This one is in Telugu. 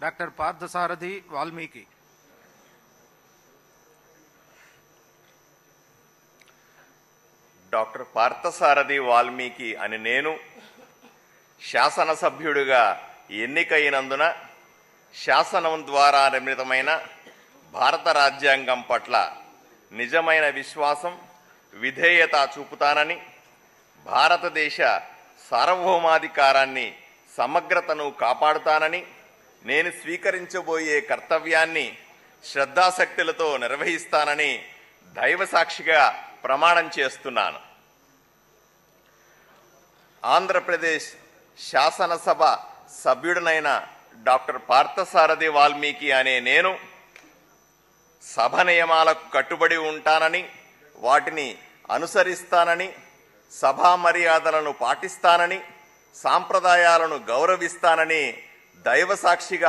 డాక్టర్ పార్థసారథి వాల్మీకి. డాక్టర్ పార్థసారథి వాల్మీకి అని నేను శాసనసభ్యుడిగా ఎన్నికైనందున శాసనం ద్వారా నిర్మితమైన భారత రాజ్యాంగం పట్ల నిజమైన విశ్వాసం, విధేయత చూపుతానని, భారతదేశ సార్వభౌమాధికారాన్ని, సమగ్రతను కాపాడుతానని, నేను స్వీకరించబోయే కర్తవ్యాన్ని శ్రద్ధాశక్తులతో నిర్వహిస్తానని దైవసాక్షిగా ప్రమాణం చేస్తున్నాను. ఆంధ్రప్రదేశ్ శాసనసభ సభ్యుడినైన డాక్టర్ పార్థసారథి వాల్మీకి అనే నేను సభ నియమాలకు కట్టుబడి ఉంటానని, వాటిని అనుసరిస్తానని, సభా మర్యాదలను పాటిస్తానని, సాంప్రదాయాలను గౌరవిస్తానని దైవసాక్షిగా